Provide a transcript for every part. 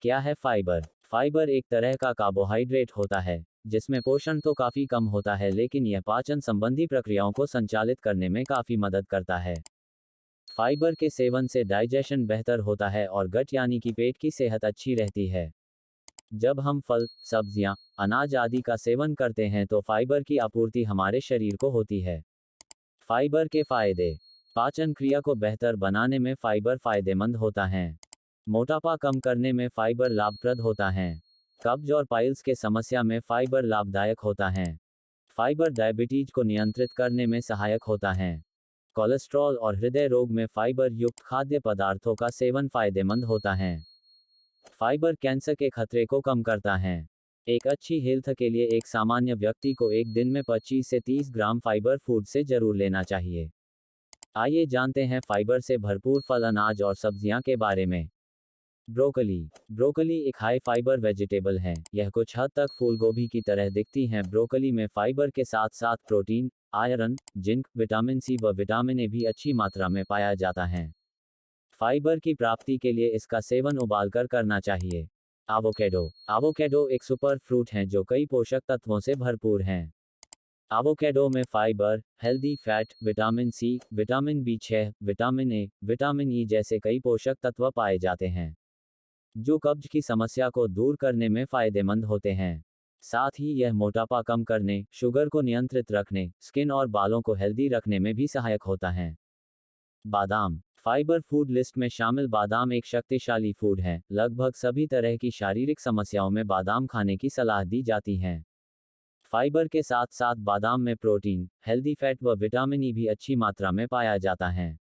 क्या है fibre? Fibre एक तरह का कार्बोहाइड्रेट होता है जिसमें पोषण तो काफी कम होता है, लेकिन यह पाचन संबंधी प्रक्रियाओं को संचालित करने में काफी मदद करता है। फाइबर के सेवन से डाइजेशन बेहतर होता है और गट यानी कि पेट की सेहत अच्छी रहती है। जब हम फल, सब्जियां, अनाज आदि का सेवन करते हैं तो फाइबर की आपूर्ति हमारे शरीर को होती है। फाइबर के फायदे। पाचन क्रिया को बेहतर बनाने में फाइबर फायदेमंद होता है। मोटापा कम करने में फाइबर लाभप्रद होता है। कब्ज और पाइल्स के समस्या में फाइबर लाभदायक होता है। फाइबर डायबिटीज को नियंत्रित करने में सहायक होता है। कोलेस्ट्रॉल और हृदय रोग में फाइबर युक्त खाद्य पदार्थों का सेवन फायदेमंद होता है। फाइबर कैंसर के खतरे को कम करता है। एक अच्छी हेल्थ के लिए एक सामान्य व्यक्ति को एक दिन में 25 से 30 ग्राम फाइबर फूड से जरूर लेना चाहिए। आइए जानते हैं फाइबर से भरपूर फल, अनाज और सब्जियां के बारे में। ब्रोकली। ब्रोकली एक हाई फाइबर वेजिटेबल है। यह कुछ हद तक फूलगोभी की तरह दिखती है। ब्रोकली में फाइबर के साथ साथ protein, iron, zinc, vitamin C व विटामिन ए भी अच्छी मात्रा में पाया जाता है। फाइबर की प्राप्ति के लिए इसका सेवन उबालकर करना चाहिए। एवोकेडो। एवोकेडो एक सुपर फ्रूट है जो कई पोषक तत्वों से भरपूर है। एवोकेडो में fibre, healthy fat, vitamin C, vitamin बी6, विटामिन ए, विटामिन ई जैसे कई पोषक तत्व पाए जाते हैं जो कब्ज की समस्या को दूर करने में फायदेमंद होते हैं। साथ ही यह मोटापा कम करने, शुगर को नियंत्रित रखने, स्किन और बालों को हेल्दी रखने में भी सहायक होता है। बादाम। फाइबर फूड लिस्ट में शामिल बादाम एक शक्तिशाली फूड है। लगभग सभी तरह की शारीरिक समस्याओं में बादाम खाने की सलाह दी जाती है। फाइबर के साथ साथ बादाम में प्रोटीन, हेल्दी फैट व विटामिन ई भी अच्छी मात्रा में पाया जाता है।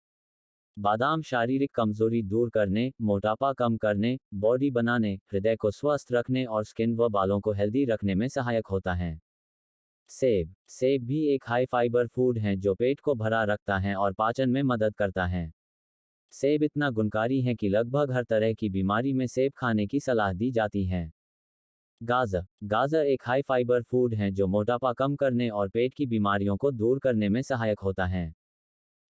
बादाम शारीरिक कमजोरी दूर करने, मोटापा कम करने, बॉडी बनाने, हृदय को स्वस्थ रखने और स्किन व बालों को हेल्दी रखने में सहायक होता है। सेब। सेब भी एक हाई फाइबर फूड है जो पेट को भरा रखता है और पाचन में मदद करता है। सेब इतना गुणकारी है कि लगभग हर तरह की बीमारी में सेब खाने की सलाह दी जाती है। गाजर। गाजर एक हाई फाइबर फूड है जो मोटापा कम करने और पेट की बीमारियों को दूर करने में सहायक होता है।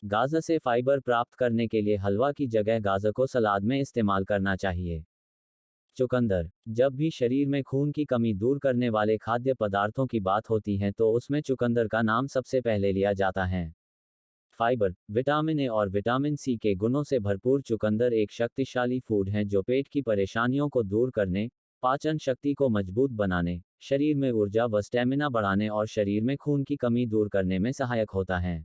गाजर से फाइबर प्राप्त करने के लिए हलवा की जगह गाजर को सलाद में इस्तेमाल करना चाहिए। चुकंदर। जब भी शरीर में खून की कमी दूर करने वाले खाद्य पदार्थों की बात होती है तो उसमें चुकंदर का नाम सबसे पहले लिया जाता है। फाइबर, विटामिन ए और विटामिन सी के गुणों से भरपूर चुकंदर एक शक्तिशाली फूड है जो पेट की परेशानियों को दूर करने, पाचन शक्ति को मजबूत बनाने, शरीर में ऊर्जा व स्टेमिना बढ़ाने और शरीर में खून की कमी दूर करने में सहायक होता है।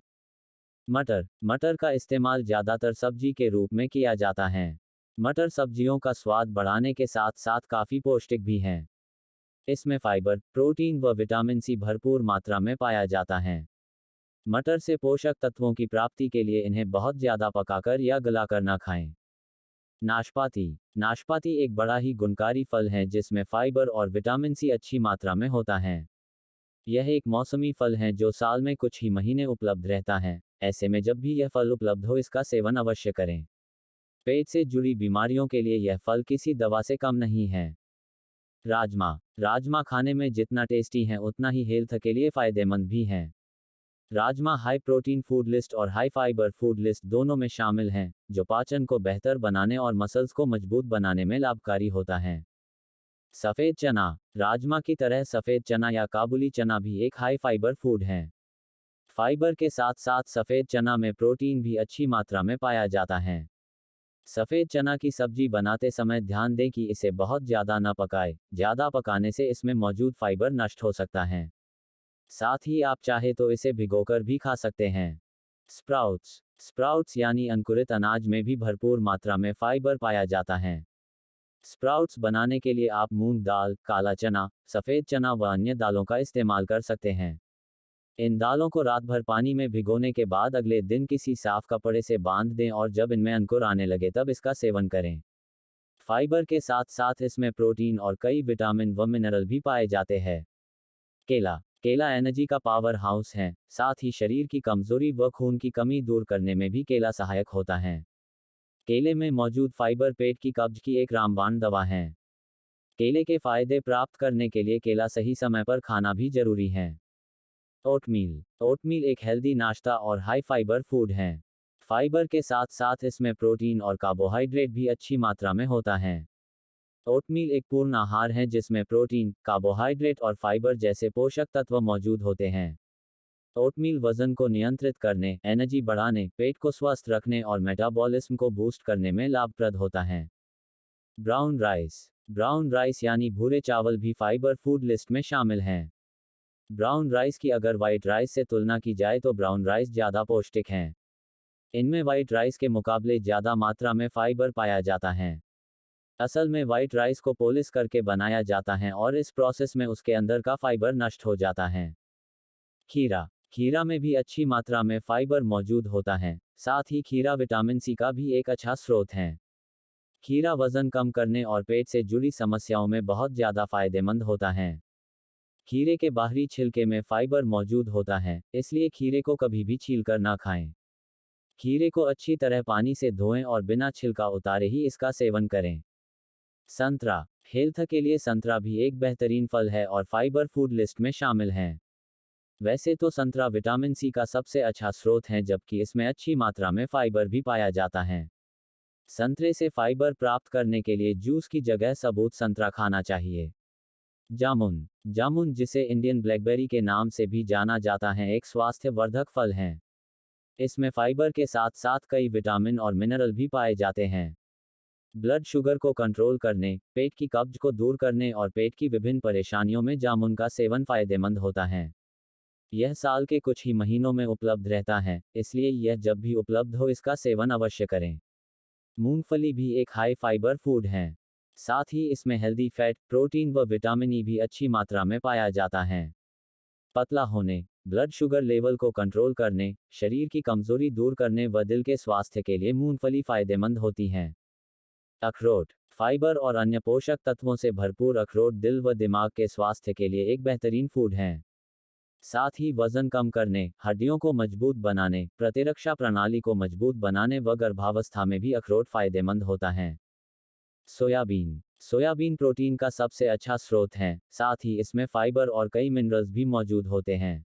मटर। मटर का इस्तेमाल ज़्यादातर सब्जी के रूप में किया जाता है। मटर सब्जियों का स्वाद बढ़ाने के साथ साथ काफ़ी पौष्टिक भी हैं। इसमें फाइबर, प्रोटीन व विटामिन सी भरपूर मात्रा में पाया जाता है। मटर से पोषक तत्वों की प्राप्ति के लिए इन्हें बहुत ज़्यादा पकाकर या गलाकर ना खाएं। नाशपाती। नाशपाती एक बड़ा ही गुणकारी फल है जिसमें फाइबर और विटामिन सी अच्छी मात्रा में होता है। यह एक मौसमी फल है जो साल में कुछ ही महीने उपलब्ध रहता है। ऐसे में जब भी यह फल उपलब्ध हो इसका सेवन अवश्य करें। पेट से जुड़ी बीमारियों के लिए यह फल किसी दवा से कम नहीं है। राजमा। राजमा खाने में जितना टेस्टी है उतना ही हेल्थ के लिए फायदेमंद भी है। Rajma high protein food list और हाई फाइबर फूड लिस्ट दोनों में शामिल हैं, जो पाचन को बेहतर बनाने और मसल्स को मजबूत बनाने में लाभकारी होता है। सफ़ेद चना। राजमा की तरह सफ़ेद चना या काबुली चना भी एक हाई फाइबर फूड है। फाइबर के साथ साथ सफ़ेद चना में प्रोटीन भी अच्छी मात्रा में पाया जाता है। सफ़ेद चना की सब्जी बनाते समय ध्यान दें कि इसे बहुत ज़्यादा न पकाएं। ज़्यादा पकाने से इसमें मौजूद फाइबर नष्ट हो सकता है। साथ ही आप चाहे तो इसे भिगोकर भी खा सकते हैं। स्प्राउट्स। स्प्राउट्स यानी अंकुरित अनाज में भी भरपूर मात्रा में फाइबर पाया जाता है। स्प्राउट्स बनाने के लिए आप मूंग दाल, काला चना, सफ़ेद चना व अन्य दालों का इस्तेमाल कर सकते हैं। इन दालों को रात भर पानी में भिगोने के बाद अगले दिन किसी साफ कपड़े से बांध दें और जब इनमें अंकुर आने लगे तब इसका सेवन करें। फाइबर के साथ साथ इसमें प्रोटीन और कई विटामिन व मिनरल भी पाए जाते हैं। केला। केला एनर्जी का पावर हाउस है, साथ ही शरीर की कमजोरी व खून की कमी दूर करने में भी केला सहायक होता है। केले में मौजूद फाइबर पेट की कब्ज की एक रामबाण दवा है। केले के फायदे प्राप्त करने के लिए केला सही समय पर खाना भी जरूरी है। ओटमील। ओटमील एक हेल्दी नाश्ता और हाई फाइबर फूड है। फाइबर के साथ साथ इसमें प्रोटीन और कार्बोहाइड्रेट भी अच्छी मात्रा में होता है। ओटमील एक पूर्ण आहार है जिसमें प्रोटीन, कार्बोहाइड्रेट और फाइबर जैसे पोषक तत्व मौजूद होते हैं। ओटमील वजन को नियंत्रित करने, एनर्जी बढ़ाने, पेट को स्वस्थ रखने और मेटाबॉलिज्म को बूस्ट करने में लाभप्रद होता है। Brown rice. ब्राउन राइस यानी भूरे चावल भी फाइबर फूड लिस्ट में शामिल हैं। ब्राउन राइस की अगर वाइट राइस से तुलना की जाए तो ब्राउन राइस ज़्यादा पौष्टिक हैं। इनमें वाइट राइस के मुकाबले ज़्यादा मात्रा में फाइबर पाया जाता है। असल में वाइट राइस को पॉलिश करके बनाया जाता है और इस प्रोसेस में उसके अंदर का फाइबर नष्ट हो जाता है। खीरा। खीरा में भी अच्छी मात्रा में फाइबर मौजूद होता है, साथ ही खीरा विटामिन सी का भी एक अच्छा स्रोत है। खीरा वजन कम करने और पेट से जुड़ी समस्याओं में बहुत ज़्यादा फायदेमंद होता है। खीरे के बाहरी छिलके में फाइबर मौजूद होता है, इसलिए खीरे को कभी भी छीलकर ना खाएं। खीरे को अच्छी तरह पानी से धोएं और बिना छिलका उतारे ही इसका सेवन करें। संतरा। हेल्थ के लिए संतरा भी एक बेहतरीन फल है और फाइबर फूड लिस्ट में शामिल है। वैसे तो संतरा विटामिन सी का सबसे अच्छा स्रोत है, जबकि इसमें अच्छी मात्रा में फाइबर भी पाया जाता है। संतरे से फाइबर प्राप्त करने के लिए जूस की जगह सबूत संतरा खाना चाहिए। जामुन। जामुन, जिसे इंडियन ब्लैकबेरी के नाम से भी जाना जाता है, एक स्वास्थ्यवर्धक फल है। इसमें फाइबर के साथ साथ कई विटामिन और मिनरल भी पाए जाते हैं। ब्लड शुगर को कंट्रोल करने, पेट की कब्ज को दूर करने और पेट की विभिन्न परेशानियों में जामुन का सेवन फायदेमंद होता है। यह साल के कुछ ही महीनों में उपलब्ध रहता है, इसलिए यह जब भी उपलब्ध हो इसका सेवन अवश्य करें। मूंगफली भी एक हाई फाइबर फूड है। साथ ही इसमें हेल्दी फैट, प्रोटीन व विटामिन ई भी अच्छी मात्रा में पाया जाता है। पतला होने, ब्लड शुगर लेवल को कंट्रोल करने, शरीर की कमजोरी दूर करने व दिल के स्वास्थ्य के लिए मूंगफली फायदेमंद होती हैं। अखरोट। फाइबर और अन्य पोषक तत्वों से भरपूर अखरोट दिल व दिमाग के स्वास्थ्य के लिए एक बेहतरीन फूड है। साथ ही वजन कम करने, हड्डियों को मजबूत बनाने, प्रतिरक्षा प्रणाली को मजबूत बनाने व गर्भावस्था में भी अखरोट फायदेमंद होता है। सोयाबीन। सोयाबीन प्रोटीन का सबसे अच्छा स्रोत है, साथ ही इसमें फाइबर और कई मिनरल्स भी मौजूद होते हैं।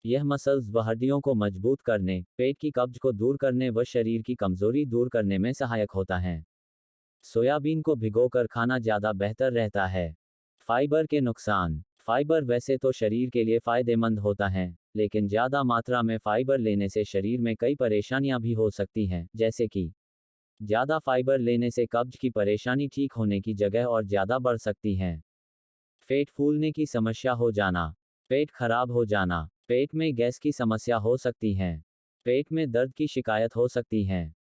यह मसल्स व हड्डियों को मजबूत करने, पेट की कब्ज को दूर करने व शरीर की कमजोरी दूर करने में सहायक होता है। सोयाबीन को भिगोकर खाना ज़्यादा बेहतर रहता है। फाइबर के नुकसान। फाइबर वैसे तो शरीर के लिए फायदेमंद होता है, लेकिन ज़्यादा मात्रा में फाइबर लेने से शरीर में कई परेशानियां भी हो सकती हैं, जैसे कि ज़्यादा फाइबर लेने से कब्ज की परेशानी ठीक होने की जगह और ज़्यादा बढ़ सकती है। पेट फूलने की समस्या हो जाना, पेट खराब हो जाना, पेट में गैस की समस्या हो सकती है, पेट में दर्द की शिकायत हो सकती है।